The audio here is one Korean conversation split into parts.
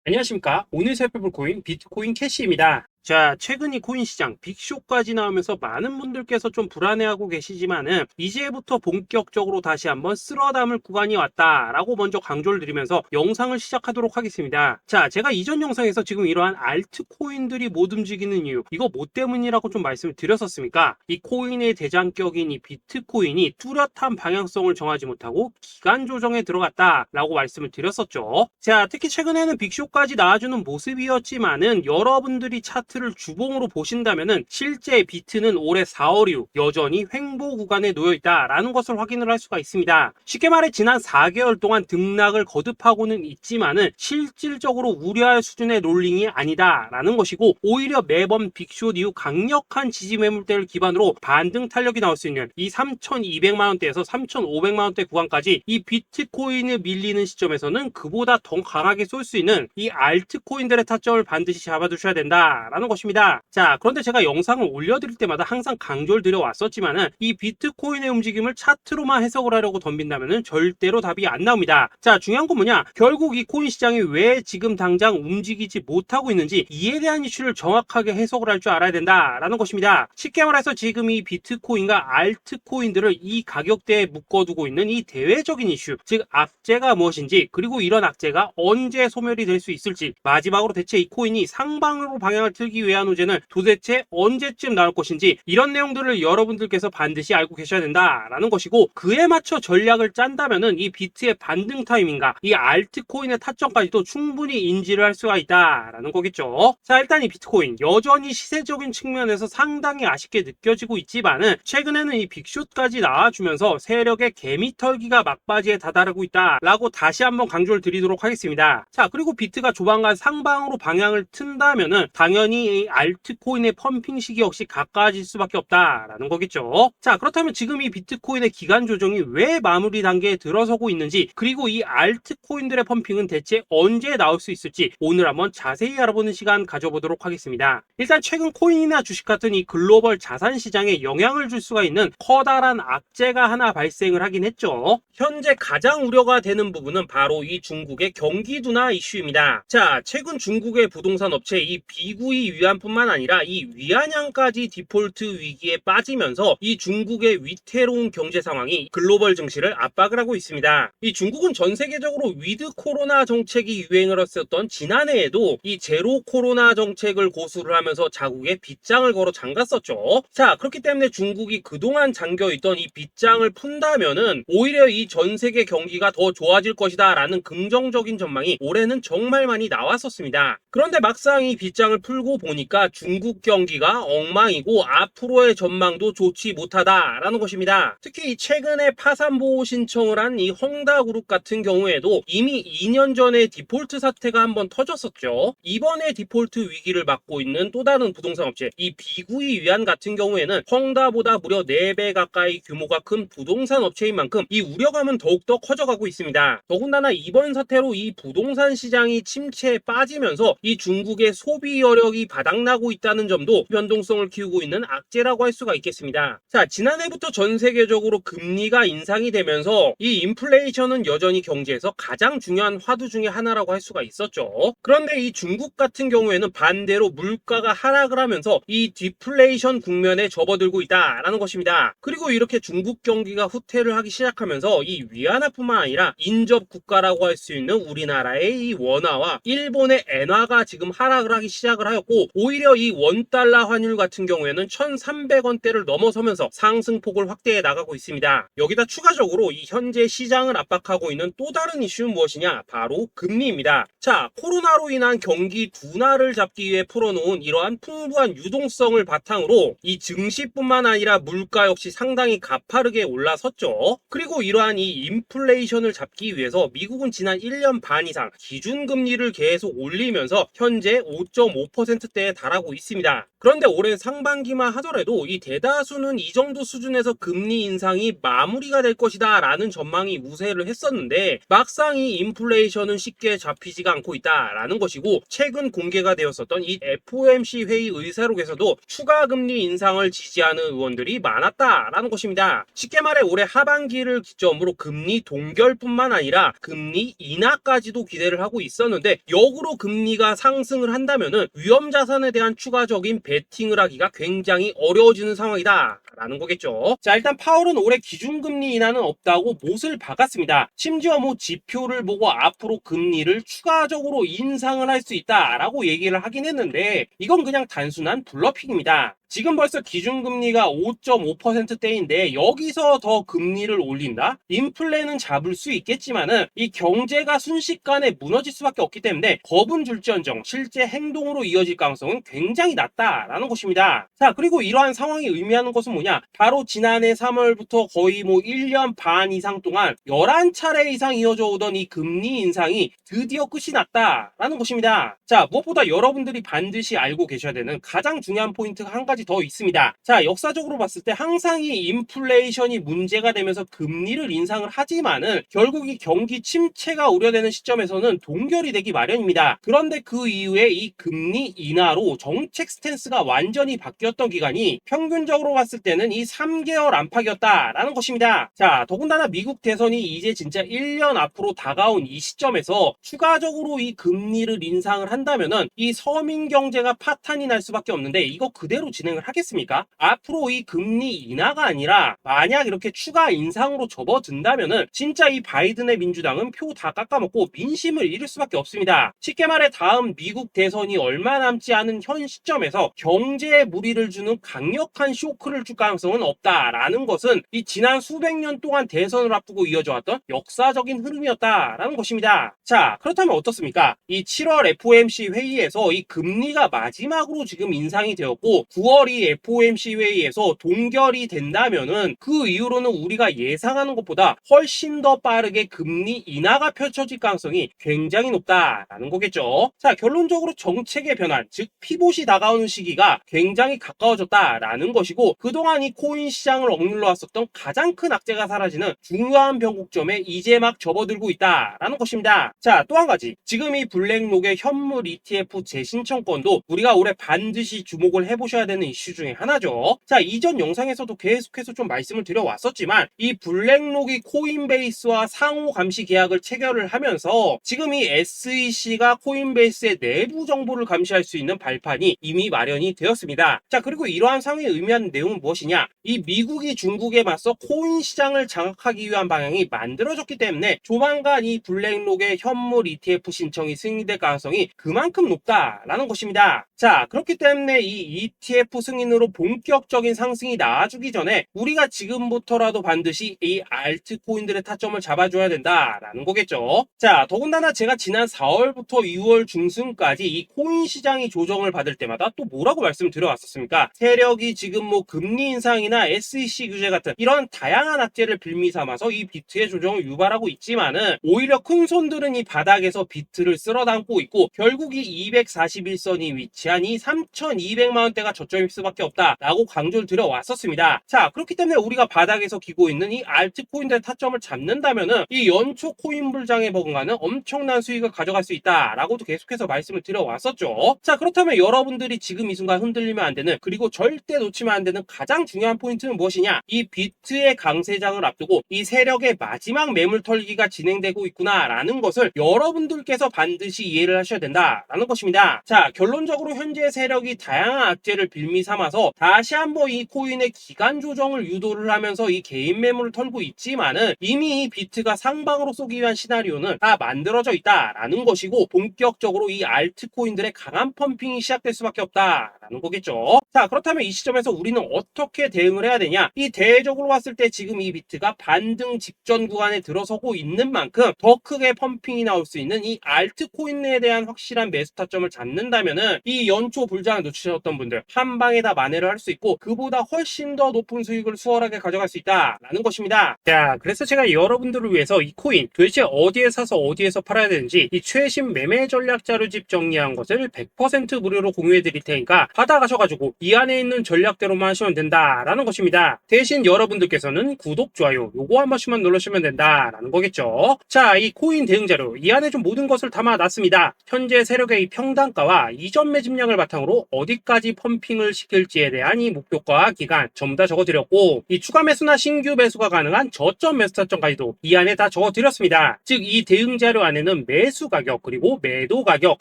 안녕하십니까. 오늘 살펴볼 코인 비트코인 캐시입니다. 자, 최근 이 코인 시장 빅쇼까지 나오면서 많은 분들께서 좀 불안해하고 계시지만은 이제부터 본격적으로 다시 한번 쓸어 담을 구간이 왔다라고 먼저 강조를 드리면서 영상을 시작하도록 하겠습니다. 자, 제가 이전 영상에서 지금 이러한 알트코인들이 못 움직이는 이유, 이거 뭐 때문이라고 좀 말씀을 드렸었습니까? 이 코인의 대장격인 이 비트코인이 뚜렷한 방향성을 정하지 못하고 기간 조정에 들어갔다라고 말씀을 드렸었죠. 자, 특히 최근에는 빅쇼까지 나와주는 모습이었지만은 여러분들이 차트를 주봉으로 보신다면은 실제 비트는 올해 4월 이후 여전히 횡보 구간에 놓여 있다라는 것을 확인을 할 수가 있습니다. 쉽게 말해 지난 4개월 동안 등락을 거듭하고는 있지만은 실질적으로 우려할 수준의 롤링이 아니다라는 것이고, 오히려 매번 빅쇼 이후 강력한 지지 매물대를 기반으로 반등 탄력이 나올 수 있는 이 3,200만 원대에서 3,500만 원대 구간까지 이 비트코인을 밀리는 시점에서는 그보다 더 강하게 쏠 수 있는 이 알트코인들의 타점을 반드시 잡아두셔야 된다라는 것입니다. 자, 그런데 제가 영상을 올려드릴 때마다 항상 강조를 드려왔었지만은 이 비트코인의 움직임을 차트로만 해석을 하려고 덤빈다면은 절대로 답이 안 나옵니다. 자, 중요한 건 뭐냐? 결국 이 코인 시장이 왜 지금 당장 움직이지 못하고 있는지, 이에 대한 이슈를 정확하게 해석을 할 줄 알아야 된다라는 것입니다. 쉽게 말해서 지금 이 비트코인과 알트코인들을 이 가격대에 묶어두고 있는 이 대외적인 이슈, 즉 악재가 무엇인지, 그리고 이런 악재가 언제 소멸이 될 수 있을지, 마지막으로 대체 이 코인이 상방으로 방향을 틀기 위한 호재는 도대체 언제쯤 나올 것인지, 이런 내용들을 여러분들께서 반드시 알고 계셔야 된다라는 것이고, 그에 맞춰 전략을 짠다면은 이 비트의 반등 타이밍과 이 알트코인의 타점까지도 충분히 인지를 할 수가 있다라는 거겠죠. 자, 일단 이 비트코인 여전히 시세적인 측면에서 상당히 아쉽게 느껴지고 있지만은 최근에는 이 빅숏까지 나와주면서 세력의 개미털기가 막바지에 다다르고 있다라고 다시 한번 강조를 드리도록 하겠습니다. 자, 그리고 비트가 조만간 상방으로 방향을 튼다면은 당연히 이 알트코인의 펌핑 시기 역시 가까워질 수밖에 없다라는 거겠죠. 자, 그렇다면 지금 이 비트코인의 기간 조정이 왜 마무리 단계에 들어서고 있는지, 그리고 이 알트코인들의 펌핑은 대체 언제 나올 수 있을지 오늘 한번 자세히 알아보는 시간 가져보도록 하겠습니다. 일단 최근 코인이나 주식 같은 이 글로벌 자산 시장에 영향을 줄 수가 있는 커다란 악재가 하나 발생을 하긴 했죠. 현재 가장 우려가 되는 부분은 바로 이 중국의 경기 둔화 이슈입니다. 자, 최근 중국의 부동산 업체 이 비구이 위안뿐만 아니라 이 위안양까지 디폴트 위기에 빠지면서 이 중국의 위태로운 경제 상황이 글로벌 증시를 압박을 하고 있습니다. 이 중국은 전 세계적으로 위드 코로나 정책이 유행을 했었던 지난해에도 이 제로 코로나 정책을 고수를 하면서 자국에 빗장을 걸어 잠갔었죠. 자, 그렇기 때문에 중국이 그동안 잠겨있던 이 빗장을 푼다면은 오히려 이 전 세계 경기가 더 좋아질 것이다 라는 긍정적인 전망이 올해는 정말 많이 나왔었습니다. 그런데 막상 이 빗장을 풀고 보니까 중국 경기가 엉망이고 앞으로의 전망도 좋지 못하다라는 것입니다. 특히 최근에 파산보호 신청을 한 이 헝다그룹 같은 경우에도 이미 2년 전에 디폴트 사태가 한번 터졌었죠. 이번에 디폴트 위기를 맞고 있는 또 다른 부동산 업체 이 비구이 위안 같은 경우에는 헝다보다 무려 4배 가까이 규모가 큰 부동산 업체인 만큼 이 우려감은 더욱더 커져가고 있습니다. 더군다나 이번 사태로 이 부동산 시장이 침체에 빠지면서 이 중국의 소비 여력이 바닥나고 있다는 점도 변동성을 키우고 있는 악재라고 할 수가 있겠습니다. 자, 지난해부터 전 세계적으로 금리가 인상이 되면서 이 인플레이션은 여전히 경제에서 가장 중요한 화두 중에 하나라고 할 수가 있었죠. 그런데 이 중국 같은 경우에는 반대로 물가가 하락을 하면서 이 디플레이션 국면에 접어들고 있다라는 것입니다. 그리고 이렇게 중국 경기가 후퇴를 하기 시작하면서 이 위안화뿐만 아니라 인접 국가라고 할 수 있는 우리나라의 이 원화와 일본의 엔화가 지금 하락을 하기 시작을 하였고, 오히려 이 원달러 환율 같은 경우에는 1,300원대를 넘어서면서 상승폭을 확대해 나가고 있습니다. 여기다 추가적으로 이 현재 시장을 압박하고 있는 또 다른 이슈는 무엇이냐? 바로 금리입니다. 자, 코로나로 인한 경기 둔화를 잡기 위해 풀어놓은 이러한 풍부한 유동성을 바탕으로 이 증시뿐만 아니라 물가 역시 상당히 가파르게 올라섰죠. 그리고 이러한 이 인플레이션을 잡기 위해서 미국은 지난 1년 반 이상 기준금리를 계속 올리면서 하면서 현재 5.5%대에 달하고 있습니다. 그런데 올해 상반기만 하더라도 이 대다수는 이 정도 수준에서 금리 인상이 마무리가 될 것이다 라는 전망이 우세를 했었는데 막상 이 인플레이션은 쉽게 잡히지가 않고 있다라는 것이고, 최근 공개가 되었었던 이 FOMC 회의 의사록에서도 추가 금리 인상을 지지하는 의원들이 많았다라는 것입니다. 쉽게 말해 올해 하반기를 기점으로 금리 동결뿐만 아니라 금리 인하까지도 기대를 하고 있었는데, 역으로 금리가 상승을 한다면은 위험 자산에 대한 추가적인 베팅을 하기가 굉장히 어려워지는 상황이다 라는 거겠죠. 자, 일단 파월은 올해 기준금리 인하는 없다고 못을 박았습니다. 심지어 뭐 지표를 보고 앞으로 금리를 추가적으로 인상을 할 수 있다라고 얘기를 하긴 했는데, 이건 그냥 단순한 블러핑입니다. 지금 벌써 기준금리가 5.5%대인데 여기서 더 금리를 올린다? 인플레는 잡을 수 있겠지만은 이 경제가 순식간에 무너질 수밖에 없기 때문에 겁은 줄지언정 실제 행동으로 이어질 가능성은 굉장히 낮다라는 것입니다. 자, 그리고 이러한 상황이 의미하는 것은 뭐냐? 바로 지난해 3월부터 거의 뭐 1년 반 이상 동안 11차례 이상 이어져 오던 이 금리 인상이 드디어 끝이 났다라는 것입니다. 자, 무엇보다 여러분들이 반드시 알고 계셔야 되는 가장 중요한 포인트가 한 가지 더 있습니다. 자, 역사적으로 봤을 때 항상 이 인플레이션이 문제가 되면서 금리를 인상을 하지만은 결국 이 경기 침체가 우려되는 시점에서는 동결이 되기 마련입니다. 그런데 그 이후에 이 금리 인하로 정책 스탠스가 완전히 바뀌었던 기간이 평균적으로 봤을 때는 이 3개월 안팎이었다라는 것입니다. 자, 더군다나 미국 대선이 이제 진짜 1년 앞으로 다가온 이 시점에서 추가적으로 이 금리를 인상을 한다면은 이 서민 경제가 파탄이 날 수밖에 없는데, 이거 그대로 진행을 하겠습니까? 앞으로 이 금리 인하가 아니라 만약 이렇게 추가 인상으로 접어든다면은 진짜 이 바이든의 민주당은 표 다 깎아먹고 민심을 잃을 수밖에 없습니다. 쉽게 말해 다음 미국 대선이 얼마 남지 않은 현 시점에서 경제에 무리를 주는 강력한 쇼크를 줄 가능성은 없다라는 것은 이 지난 수백 년 동안 대선을 앞두고 이어져 왔던 역사적인 흐름이었다라는 것입니다. 자, 그렇다면 어떻습니까? 이 7월 FOMC 회의에서 이 금리가 마지막으로 지금 인상이 되었고 9월 이 FOMC 회의에서 동결이 된다면은 그 이후로는 우리가 예상하는 것보다 훨씬 더 빠르게 금리 인하가 펼쳐질 가능성이 굉장히 높다라는 거겠죠. 자, 결론적으로 정책의 변환, 즉 피봇이 다가오는 시기가 굉장히 가까워졌다라는 것이고, 그동안 이 코인 시장을 억눌러 왔었던 가장 큰 악재가 사라지는 중요한 변곡점에 이제 막 접어들고 있다라는 것입니다. 자, 또 한 가지, 지금 이 블랙록의 현물 ETF 재신청권도 우리가 올해 반드시 주목을 해보셔야 되는 이슈 중에 하나죠. 자, 이전 영상에서도 계속해서 좀 말씀을 드려왔었지만 이 블랙록이 코인베이스와 상호 감시 계약을 체결을 하면서 지금 이 SEC가 코인베이스의 내부 정보를 감시할 수 있는 발판이 이미 마련이 되었습니다. 자, 그리고 이러한 상황이 의미하는 내용은 무엇이냐? 이 미국이 중국에 맞서 코인 시장을 장악하기 위한 방향이 만들어졌기 때문에 조만간 이 블랙록의 현물 ETF 신청이 승인될 가능성이 그만큼 높다라는 것입니다. 자, 그렇기 때문에 이 ETF 승인으로 본격적인 상승이 나와주기 전에 우리가 지금부터라도 반드시 이 알트코인들의 타점을 잡아줘야 된다라는 거겠죠. 자, 더군다나 제가 지난 4월부터 6월 중순까지 이 코인 시장이 조정을 받을 때마다 또 뭐라고 말씀드려왔었습니까? 세력이 지금 뭐 금리 인상이나 SEC 규제 같은 이런 다양한 악재를 빌미 삼아서 이 비트의 조정을 유발하고 있지만은 오히려 큰 손들은 이 바닥에서 비트를 쓸어담고 있고 결국 이 241선이 위치한 이 3,200만 원대가 저점일 수밖에 없다라고 강조를 드려왔었습니다. 자, 그렇기 때문에 우리가 바닥에서 기고 있는 이 알트코인들의 타점을 잡는다면은 이 연초 코인 불장에 버금가는 엄청난 수익을 가져갈 수 있다라고도 계속해서 말씀을 드려왔었죠. 자, 그렇다면 여러분들이 지금 이 순간 흔들리면 안 되는, 그리고 절대 놓치면 안 되는 가장 중요한 포인트는 무엇이냐? 이 비트의 강세장을 앞두고 이 세력의 마지막 매물 털기가 진행되고 있구나라는 것을 여러분들께서 반드시 이해를 하셔야 된다라는 것입니다. 자, 결론적으로 현재 세력이 다양한 악재를 빌미 삼아서 다시 한번 이 코인의 기간 조정을 유도를 하면서 이 개인 매물을 털고 있지만은 이미 이 비트가 상방으로 쏘기 위한 시나리오는 다 만들어져 있다라는 것이고, 본격적으로 이 알트코인들의 강한 펌핑이 시작될 수밖에 없다라는 거겠죠. 자, 그렇다면 이 시점에서 우리는 어떻게 대응을 해야 되냐? 이 대외적으로 봤을 때 지금 이 비트가 반등 직전 구간에 들어서고 있는 만큼 더 크게 펌핑이 나올 수 있는 이 알트코인에 대한 확실한 매수 타점을 잡는다면은 이 연초 불장을 놓치셨던 분들 한 한 방에 다 만회를 할 수 있고 그보다 훨씬 더 높은 수익을 수월하게 가져갈 수 있다라는 것입니다. 자, 그래서 제가 여러분들을 위해서 이 코인 도대체 어디에 사서 어디에서 팔아야 되는지 이 최신 매매 전략 자료집 정리한 것을 100% 무료로 공유해 드릴 테니까 받아가셔가지고 이 안에 있는 전략대로만 하시면 된다라는 것입니다. 대신 여러분들께서는 구독, 좋아요 요거 한 번씩만 눌러주시면 된다라는 거겠죠. 자, 이 코인 대응 자료 이 안에 좀 모든 것을 담아놨습니다. 현재 세력의 이 평단가와 이전 매집량을 바탕으로 어디까지 펌핑을 시킬지에 대한 이 목표가 기간 전부 다 적어드렸고 이 추가 매수나 신규 매수가 가능한 저점 매수 타점까지도 이 안에 다 적어드렸습니다. 즉 이 대응 자료 안에는 매수 가격 그리고 매도 가격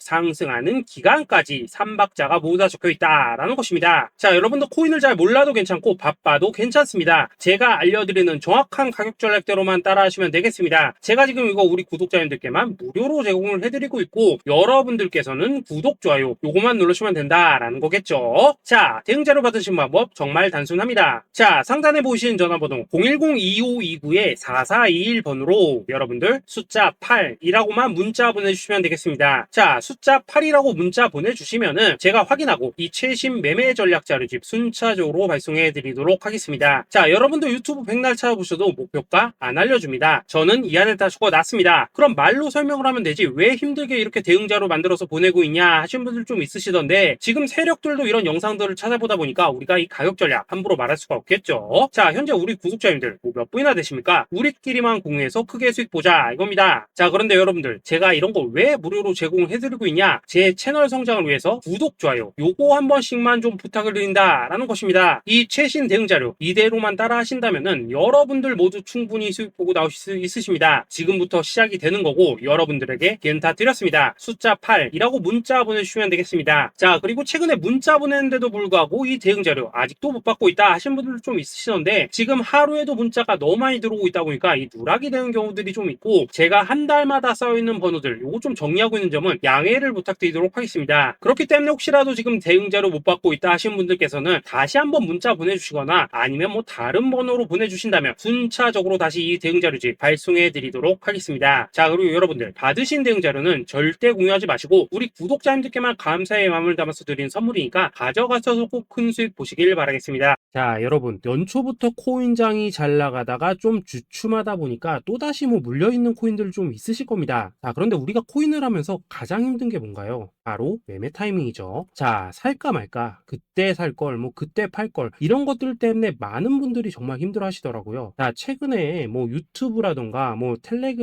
상승하는 기간까지 3박자가 모두 다 적혀있다라는 것입니다. 자, 여러분도 코인을 잘 몰라도 괜찮고 바빠도 괜찮습니다. 제가 알려드리는 정확한 가격 전략대로만 따라하시면 되겠습니다. 제가 지금 이거 우리 구독자님들께만 무료로 제공을 해드리고 있고 여러분들께서는 구독, 좋아요 요거만 누르시면 된다라는 거겠죠. 자, 대응 자료 받으신 방법 정말 단순합니다. 자, 상단에 보이시는 전화번호 010-2529-4421번으로 여러분들 숫자 8이라고만 문자 보내주시면 되겠습니다. 자, 숫자 8이라고 문자 보내주시면은 제가 확인하고 이 최신 매매 전략 자료집 순차적으로 발송해 드리도록 하겠습니다. 자, 여러분도 유튜브 백날 찾아보셔도 목표가 안 알려줍니다. 저는 이 안에 다 적어놨습니다. 그럼 말로 설명을 하면 되지 왜 힘들게 이렇게 대응 자료 만들어서 보내고 있냐 하신 분들 좀 있으시던데 지금 세력들도 이런 영상들을 찾아보다 보니까 우리가 이 가격 전략 함부로 말할 수가 없겠죠. 자, 현재 우리 구독자님들 몇 분이나 되십니까? 우리끼리만 공유해서 크게 수익 보자 이겁니다. 자, 그런데 여러분들 제가 이런 거 왜 무료로 제공을 해드리고 있냐? 제 채널 성장을 위해서 구독, 좋아요 요거 한 번씩만 좀 부탁을 드린다라는 것입니다. 이 최신 대응 자료 이대로만 따라 하신다면은 여러분들 모두 충분히 수익 보고 나오실 수 있으십니다. 지금부터 시작이 되는 거고 여러분들에게 기회는 다 드렸습니다. 숫자 8이라고 문자 보내주시면 되겠습니다. 자, 그리고 최근에 문자 보냈는데도 불구하고 이 대응 자료 아직도 못 받고 있다 하신 분들 좀 있으시던데 지금 하루에도 문자가 너무 많이 들어오고 있다 보니까 이 누락이 되는 경우들이 좀 있고 제가 한 달마다 쌓여있는 번호들 요거 좀 정리하고 있는 점은 양해를 부탁드리도록 하겠습니다. 그렇기 때문에 혹시라도 지금 대응 자료 못 받고 있다 하신 분들께서는 다시 한번 문자 보내주시거나 아니면 뭐 다른 번호로 보내주신다면 순차적으로 다시 이 대응 자료집 발송해 드리도록 하겠습니다. 자, 그리고 여러분들 받으신 대응 자료는 절대 공유하지 마시고 우리 구독자님들께만 감사의 마음을 담아서 드린 선물이니까 가져가셔서 꼭 큰 수익 보시길 바라겠습니다. 자, 여러분 연초부터 코인장이 잘 나가다가 좀 주춤하다 보니까 또다시 뭐 물려있는 코인들 좀 있으실 겁니다. 자, 그런데 우리가 코인을 하면서 가장 힘든 게 뭔가요? 바로 매매 타이밍이죠. 자, 살까 말까 그때 살 걸 뭐 그때 팔 걸 이런 것들 때문에 많은 분들이 정말 힘들어 하시더라고요. 자, 최근에 뭐 유튜브라던가 뭐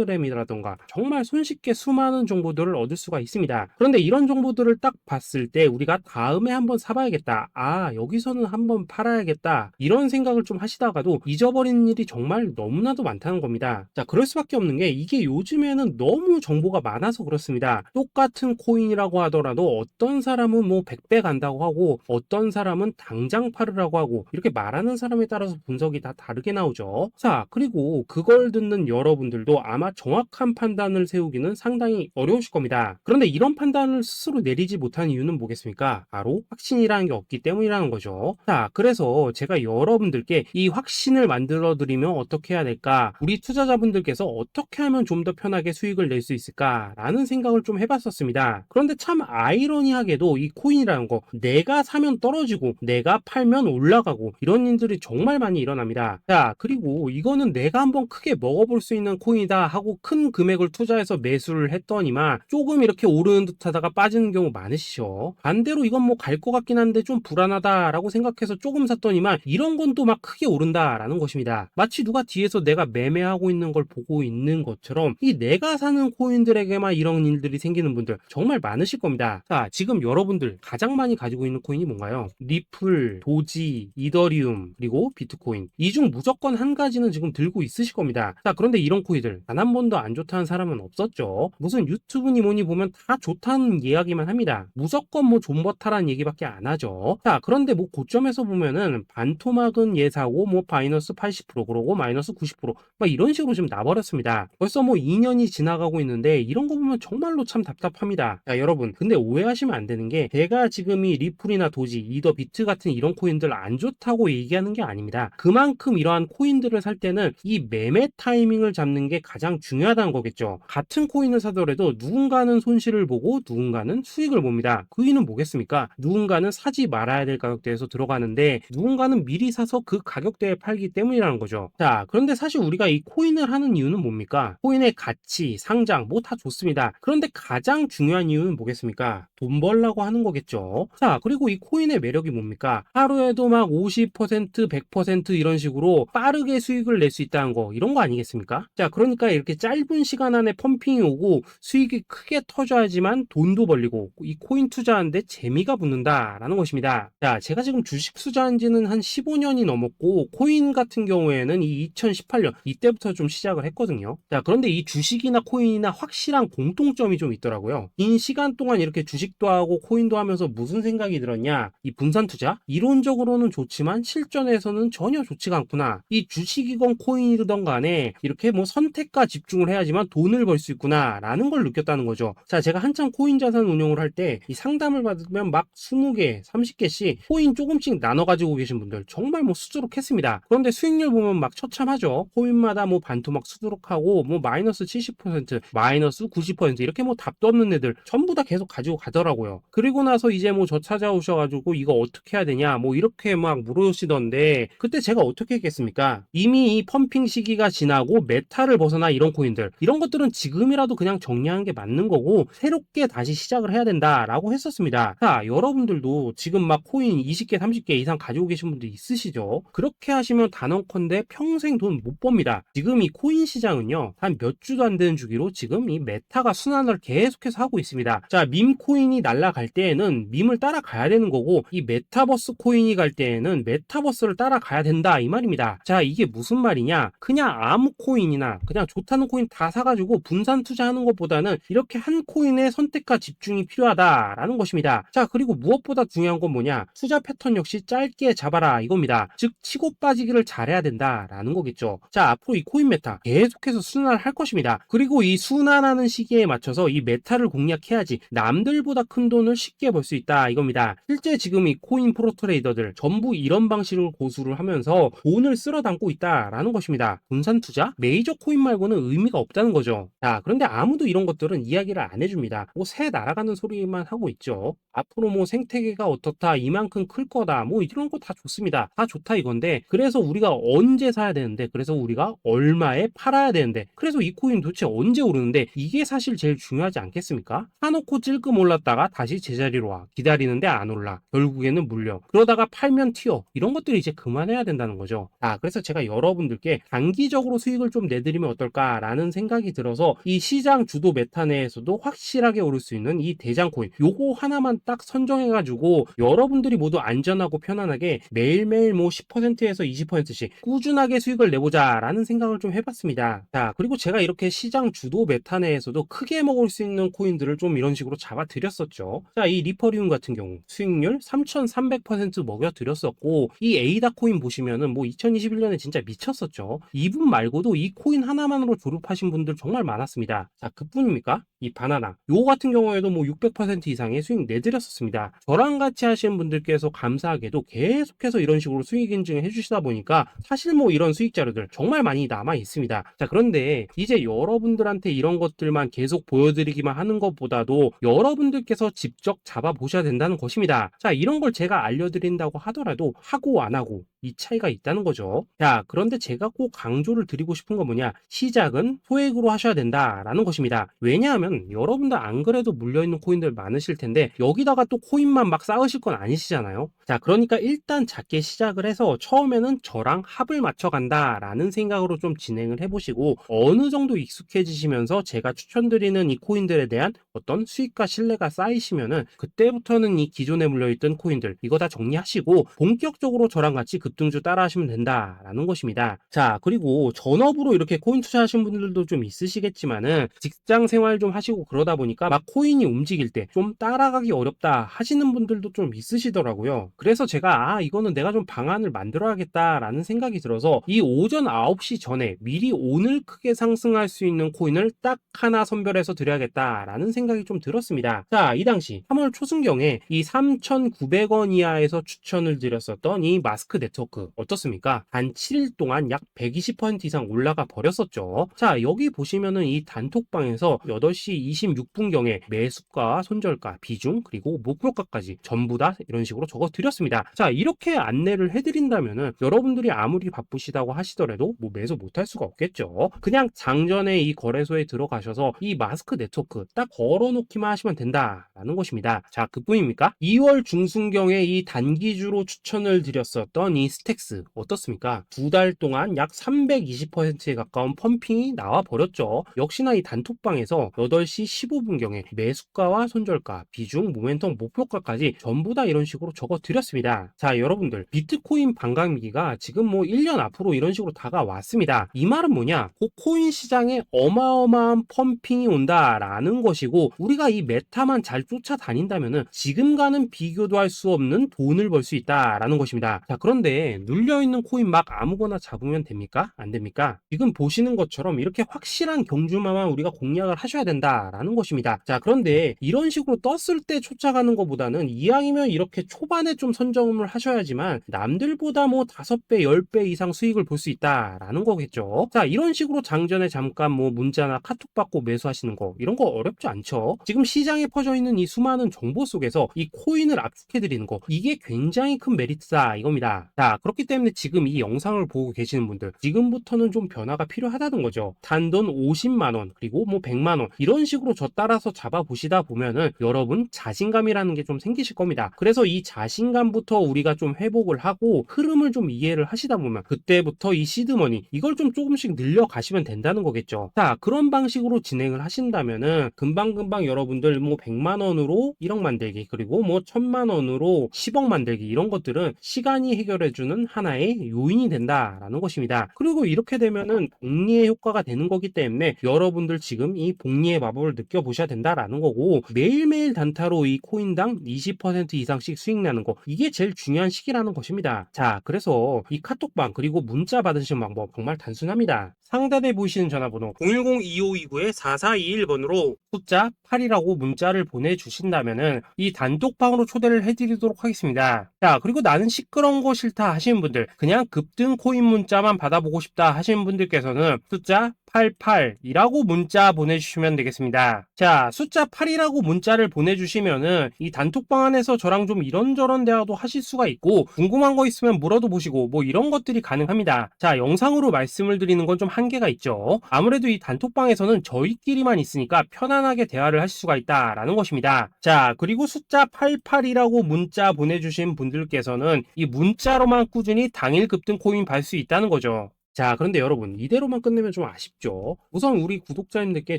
텔레그램이라던가 정말 손쉽게 수많은 정보들을 얻을 수가 있습니다. 그런데 이런 정보들을 딱 봤을 때 우리가 다음에 한번 사봐야겠다, 아 여기서는 한번 팔아야겠다 이런 생각을 좀 하시다가도 잊어버리는 일이 정말 너무나도 많다는 겁니다. 자, 그럴 수밖에 없는 게 이게 요즘에는 너무 정보가 많아서 그렇습니다. 똑같은 코인이라고 하더라도 어떤 사람은 뭐 100배 간다고 하고 어떤 사람은 당장 팔으라고 하고 이렇게 말하는 사람에 따라서 분석이 다 다르게 나오죠. 자, 그리고 그걸 듣는 여러분들도 아마 정확한 판단을 세우기는 상당히 어려우실 겁니다. 그런데 이런 판단을 스스로 내리지 못한 이유는 뭐겠습니까? 바로 확신이라는 게 없기 때문이라는 거죠. 자, 그래서 제가 여러분들께 이 확신을 만들어 드리면 어떻게 해야 될까? 우리 투자자분들께서 어떻게 하면 좀 더 편하게 수익을 낼 수 있을까? 라는 생각을 좀 해봤었습니다. 그런데 참 아이러니하게도 이 코인이라는 거 내가 사면 떨어지고 내가 팔면 올라가고 이런 일들이 정말 많이 일어납니다. 자, 그리고 이거는 내가 한번 크게 먹어볼 수 있는 코인이다 하고 큰 금액을 투자해서 매수를 했더니만 조금 이렇게 오르는 듯 하다가 빠지는 경우 많으시죠. 반대로 이건 뭐 갈 것 같긴 한데 좀 불안하다라고 생각해서 조금 샀더니만 이런 건 또 막 크게 오른다라는 것입니다. 마치 누가 뒤에서 내가 매매하고 있는 걸 보고 있는 것처럼 이 내가 사는 코인들에게만 이런 일들이 생기는 분들 정말 많으실 겁니다. 자, 지금 여러분들 가장 많이 가지고 있는 코인이 뭔가요? 리플, 도지, 이더리움, 그리고 비트코인. 이 중 무조건 한 가지는 지금 들고 있으실 겁니다. 자, 그런데 이런 코인들 단 한 번도 안 좋다는 사람은 없었죠. 무슨 유튜브니 뭐니 보면 다 좋다는 이야기만 합니다. 무조건 뭐 존버타라는 얘기밖에 안 하죠. 자, 그런데 뭐 고점에서 보면은 반토막은 예사고 뭐 마이너스 80% 그러고 마이너스 90% 막 이런 식으로 지금 나버렸습니다. 벌써 뭐 2년이 지나가고 있는데 이런 거 보면 정말로 참 답답합니다. 자, 여러분 근데 오해하시면 안 되는 게 제가 지금 이 리플이나 도지, 이더 비트 같은 이런 코인들 안 좋다고 얘기하는 게 아닙니다. 그만큼 이러한 코인들을 살 때는 이 매매 타이밍을 잡는 게 가장 중요하다는 거겠죠. 같은 코인을 사더라도 누군가는 손실을 보고 누군가는 수익을 봅니다. 그 이유는 뭐겠습니까? 누군가는 사지 말아야 될 가격대에서 들어가는데 누군가는 미리 사서 그 가격대에 팔기 때문이라는 거죠. 자, 그런데 사실 우리가 이 코인을 하는 이유는 뭡니까? 코인의 가치, 상장 뭐 다 좋습니다. 그런데 가장 중요한 이유는 뭐겠습니까? 돈 벌라고 하는 거겠죠. 자, 그리고 이 코인의 매력이 뭡니까? 하루에도 막 50%, 100% 이런 식으로 빠르게 수익을 낼 수 있다는 거, 이런 거 아니겠습니까? 자, 그러니까 이렇게 짧은 시간 안에 펌핑이 오고 수익이 크게 터져야지만 돈도 벌리고 이 코인 투자하는데 재미가 붙는다라는 것입니다. 자, 제가 지금 주식 투자한 지는 한 15년이 넘었고 코인 같은 경우에는 이 2018년 이때부터 좀 시작을 했거든요. 자, 그런데 이 주식이나 코인이나 확실한 공통점이 좀 있더라고요. 긴 시간 동안 이렇게 주식도 하고 코인도 하면서 무슨 생각이 들었냐? 이 분산 투자? 이론적으로는 좋지만 실전에서는 전혀 좋지가 않구나. 이 주식이건 코인이든 간에 이렇게 뭐 선택과 집중을 해야지만 돈을 벌 수 있구나 라는 걸 느꼈다는 거죠. 자, 제가 한참 코인 자산 운용을 할 때 이 상담을 받으면 막 20개, 30개씩 코인 조금씩 나눠 가지고 계신 분들 정말 뭐 수두룩했습니다. 그런데 수익률 보면 막 처참하죠. 코인마다 뭐 반토막 수두룩하고 뭐 마이너스 70%, 마이너스 90% 이렇게 뭐 답도 없는 애들 전부 다 계속 가지고 가더라고요. 그리고 나서 이제 뭐 저 찾아오셔가지고 이거 어떻게 해야 되냐 뭐 이렇게 막 물으시던데 그때 제가 어떻게 했겠습니까? 이미 이 펌핑 시기가 지나고 메타를 벗어나 이런 코인들 이런 것들은 지금이라도 그냥 정리하는 게 맞는 거고 새롭게 다시 시작을 해야 된다라고 했었습니다. 자, 여러분들도 지금 막 코인 20개, 30개 이상 가지고 계신 분들 있으시죠? 그렇게 하시면 단언컨대 평생 돈 못 법니다. 지금 이 코인 시장은요 한 몇 주도 안 되는 주기로 지금 이 메타가 순환을 계속해서 하고 있습니다. 자, 밈 코인이 날아갈 때에는 밈을 따라가야 되는 거고 이 메타버스 코인이 갈 때에는 메타버스를 따라가야 된다 이 말입니다. 자, 이게 무슨 말이냐? 그냥 아무 코인이나 그냥 좋다는 코인 다 사가지고 분산 투자하는 것보다는 이렇게 한 코인의 선택과 집중이 필요하다라는 것입니다. 자, 그리고 무엇보다 중요한 건 뭐냐? 투자 패턴 역시 짧게 잡아라 이겁니다. 즉 치고 빠지기를 잘해야 된다라는 거겠죠. 자, 앞으로 이 코인 메타 계속해서 순환을 할 것입니다. 그리고 이 순환하는 시기에 맞춰서 이 메타를 공략해야지 남들보다 큰 돈을 쉽게 벌 수 있다 이겁니다. 실제 지금 이 코인 프로 트레이더들 전부 이런 방식을 고수를 하면서 돈을 쓸어 담고 있다라는 것입니다. 분산 투자? 메이저 코인 말고는 의미가 없다는 거죠. 자, 그런데 아무도 이런 것들은 이야기를 안 해줍니다. 뭐 새 날아가는 소리만 하고 있죠. 앞으로 뭐 생태계가 어떻다, 이만큼 클 거다, 뭐 이런 거 다 좋습니다. 다 좋다 이건데 그래서 우리가 언제 사야 되는데 그래서 우리가 얼마에 팔아야 되는데 그래서 이 코인 도대체 언제 오르는데 이게 사실 제일 중요하지 않겠습니까? 사놓고 찔끔 올랐다가 다시 제자리로 와 기다리는데 안 올라 결국에는 물려 그러다가 팔면 튀어 이런 것들이 이제 그만해야 된다는 거죠. 그래서 제가 여러분들께 단기적으로 수익을 좀 내드리면 어떨까라는 생각이 들어서 이 시장 주도 메타 내에서도 확실하게 오를 수 있는 이 대장 코인 요거 하나만 딱 선정해가지고 여러분들이 모두 안전하고 편안하게 매일매일 뭐 10%에서 20%씩 꾸준하게 수익을 내보자 라는 생각을 좀 해봤습니다. 자, 그리고 제가 이렇게 시장 주도 메타 내에서도 크게 먹을 수 있는 코인들을 좀 이런 식으로 잡아드렸었죠. 자, 이 리퍼리움 같은 경우 수익률 3300% 먹여드렸었고 이 에이다 코인 보시면은 뭐 2021년에 진짜 미쳤었죠. 이분 말고도 이 코인 하나만으로 졸업하신 분들 정말 많았습니다. 자, 그뿐입니까? 이 바나나 요거 같은 경우에도 뭐 600% 이상의 수익 내드렸었습니다. 저랑 같이 하시는 분들께서 감사하게도 계속해서 이런 식으로 수익 인증을 해주시다 보니까 사실 뭐 이런 수익 자료들 정말 많이 남아 있습니다. 자, 그런데 이제 여러분들한테 이런 것들만 계속 보여드리기만 하는 것보다도 여러분들께서 직접 잡아보셔야 된다는 것입니다. 자, 이런 걸 제가 알려드린다고 하더라도 하고 안 하고 이 차이가 있다는 거죠. 자, 그런데 제가 꼭 강조를 드리고 싶은 건 뭐냐? 시작은 소액으로 하셔야 된다라는 것입니다. 왜냐하면 여러분들 안 그래도 물려있는 코인들 많으실 텐데 여기다가 또 코인만 막 쌓으실 건 아니시잖아요. 자, 그러니까 일단 작게 시작을 해서 처음에는 저랑 합을 맞춰 간다라는 생각으로 좀 진행을 해보시고 어느 정도 익숙해지시면서 제가 추천드리는 이 코인들에 대한 어떤 수익과 신뢰가 쌓이시면은 그때부터는 이 기존에 물려있던 코인들 이거 다 정리하시고 본격적으로 저랑 같이 급등주 따라 하시면 된다라는 것입니다. 자, 그리고 전업으로 이렇게 코인 투자하시는 분들도 좀 있으시겠지만은 직장 생활 좀 하시고 그러다 보니까 막 코인이 움직일 때 좀 따라가기 어렵다 하시는 분들도 좀 있으시더라고요. 그래서 제가 이거는 내가 좀 방안을 만들어야겠다라는 생각이 들어서 이 오전 9시 전에 미리 오늘 크게 상승할 수 있는 코인을 딱 하나 선별해서 드려야겠다라는 생각이 좀 들었습니다. 드렸습니다. 자, 이 당시 3월 초순경에 이 3,900원 이하에서 추천을 드렸었던 이 마스크 네트워크 어떻습니까? 단 7일 동안 약 120% 이상 올라가 버렸었죠. 자, 여기 보시면은 이 단톡방에서 8시 26분경에 매수가, 손절가, 비중, 그리고 목표가까지 전부 다 이런 식으로 적어 드렸습니다. 자, 이렇게 안내를 해드린다면은 여러분들이 아무리 바쁘시다고 하시더라도 뭐 매수 못할 수가 없겠죠. 그냥 장전에 이 거래소에 들어가셔서 이 마스크 네트워크 딱 걸어놓기만 하시면 된다라는 것입니다. 자, 그뿐입니까? 2월 중순경에 이 단기주로 추천을 드렸었던 이 스택스 어떻습니까? 2달 동안 약 320%에 가까운 펌핑이 나와 버렸죠. 역시나 이 단톡방에서 8시 15분경에 매수가와 손절가, 비중, 모멘텀, 목표가까지 전부 다 이런 식으로 적어 드렸습니다. 자, 여러분들 비트코인 반감기가 지금 뭐 1년 앞으로 이런 식으로 다가왔습니다. 이 말은 뭐냐? 그 코인 시장에 어마어마한 펌핑이 온다라는 것이고, 우리가 이 메타만 잘 쫓아다닌다면은 지금과는 비교도 할 수 없는 돈을 벌 수 있다라는 것입니다. 자, 그런데 눌려있는 코인 막 아무거나 잡으면 됩니까? 안 됩니까? 지금 보시는 것처럼 이렇게 확실한 경주마만 우리가 공략을 하셔야 된다라는 것입니다. 자, 그런데 이런 식으로 떴을 때 쫓아가는 것보다는 이왕이면 이렇게 초반에 좀 선점을 하셔야지만 남들보다 뭐 5배, 10배 이상 수익을 볼 수 있다라는 거겠죠. 자, 이런 식으로 장전에 잠깐 뭐 문자나 카톡 받고 매수하시는 거 이런 거 어렵지 않죠. 지금 시장에 퍼져 있는 이 수많은 정보 속에서 이 코인을 압축해 드리는 거, 이게 굉장히 큰 메리트다 이겁니다. 자, 그렇기 때문에 지금 이 영상을 보고 계시는 분들, 지금부터는 좀 변화가 필요하다는 거죠. 단돈 50만 원 그리고 뭐 100만 원 이런 식으로 저 따라서 잡아 보시다 보면은 여러분 자신감이라는 게 좀 생기실 겁니다. 그래서 이 자신감부터 우리가 좀 회복을 하고 흐름을 좀 이해를 하시다 보면 그때부터 이 시드머니 이걸 좀 조금씩 늘려 가시면 된다는 거겠죠. 자, 그런 방식으로 진행을 하신다면은 금방금방 여러분들 뭐 100만 원으로 1억 만들기, 그리고 뭐 1000만 원으로 10억 만들기, 이런 것들은 시간이 해결해주는 하나의 요인이 된다라는 것입니다. 그리고 이렇게 되면은 복리의 효과가 되는 거기 때문에 여러분들 지금 이 복리의 마법을 느껴보셔야 된다라는 거고, 매일매일 단타로 이 코인당 20% 이상씩 수익 나는 거, 이게 제일 중요한 시기라는 것입니다. 자, 그래서 이 카톡방 그리고 문자 받으시는 방법 정말 단순합니다. 상단에 보이시는 전화번호 010-2529-4421번으로 숫자 8이라고 문자를 보내주신다면은 이 단톡방으로 초대를 해드리도록 하겠습니다. 자, 그리고 나는 시끄러운 거 싫다 하시는 분들, 그냥 급등 코인 문자만 받아보고 싶다 하시는 분들께서는 숫자 88이라고 문자 보내주시면 되겠습니다. 자, 숫자 8이라고 문자를 보내주시면은 이 단톡방 안에서 저랑 좀 이런저런 대화도 하실 수가 있고, 궁금한 거 있으면 물어도 보시고 뭐 이런 것들이 가능합니다. 자, 영상으로 말씀을 드리는 건 좀 한계가 있죠. 아무래도 이 단톡방에서는 저희끼리만 있으니까 편안하게 대화를 하실 수가 있다라는 것입니다. 자, 그리고 숫자 88이라고 문자 보내주신 분들께서는 이 문자로만 꾸준히 당일 급등 코인 받을 수 있다는 거죠. 자, 그런데 여러분 이대로만 끝내면 좀 아쉽죠. 우선 우리 구독자님들께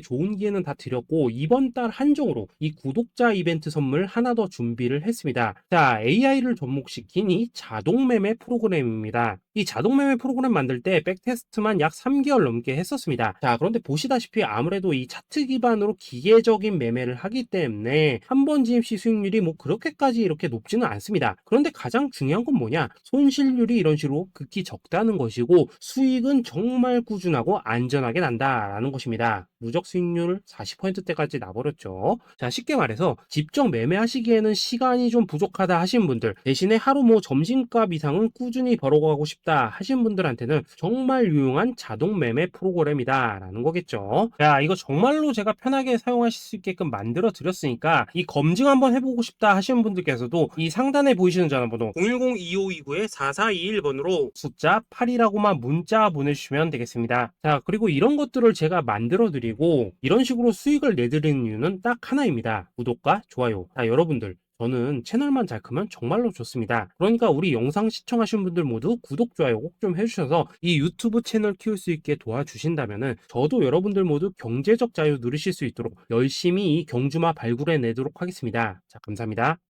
좋은 기회는 다 드렸고, 이번 달 한정으로 이 구독자 이벤트 선물 하나 더 준비를 했습니다. 자, AI를 접목시킨 이 자동 매매 프로그램입니다. 이 자동 매매 프로그램 만들 때 백테스트만 약 3개월 넘게 했었습니다. 자, 그런데 보시다시피 아무래도 이 차트 기반으로 기계적인 매매를 하기 때문에 한 번 GMC 수익률이 뭐 그렇게까지 이렇게 높지는 않습니다. 그런데 가장 중요한 건 뭐냐? 손실률이 이런 식으로 극히 적다는 것이고, 수익은 정말 꾸준하고 안전하게 난다라는 것입니다. 누적 수익률 40%대까지 나버렸죠. 자, 쉽게 말해서 직접 매매하시기에는 시간이 좀 부족하다 하시는 분들, 대신에 하루 뭐 점심값 이상은 꾸준히 벌어가고 싶다 하시는 분들한테는 정말 유용한 자동 매매 프로그램이다 라는 거겠죠. 자, 이거 정말로 제가 편하게 사용하실 수 있게끔 만들어 드렸으니까 이 검증 한번 해보고 싶다 하시는 분들께서도 이 상단에 보이시는 전화번호 010-2529-4421번으로 숫자 8이라고만 문자 보내주시면 되겠습니다. 자, 그리고 이런 것들을 제가 만들어 드리고 이런 식으로 수익을 내드리는 이유는 딱 하나입니다. 구독과 좋아요. 자, 여러분들 저는 채널만 잘 크면 정말로 좋습니다. 그러니까 우리 영상 시청하신 분들 모두 구독, 좋아요 꼭 좀 해주셔서 이 유튜브 채널 키울 수 있게 도와주신다면은 저도 여러분들 모두 경제적 자유 누리실 수 있도록 열심히 이 경주마 발굴해 내도록 하겠습니다. 자, 감사합니다.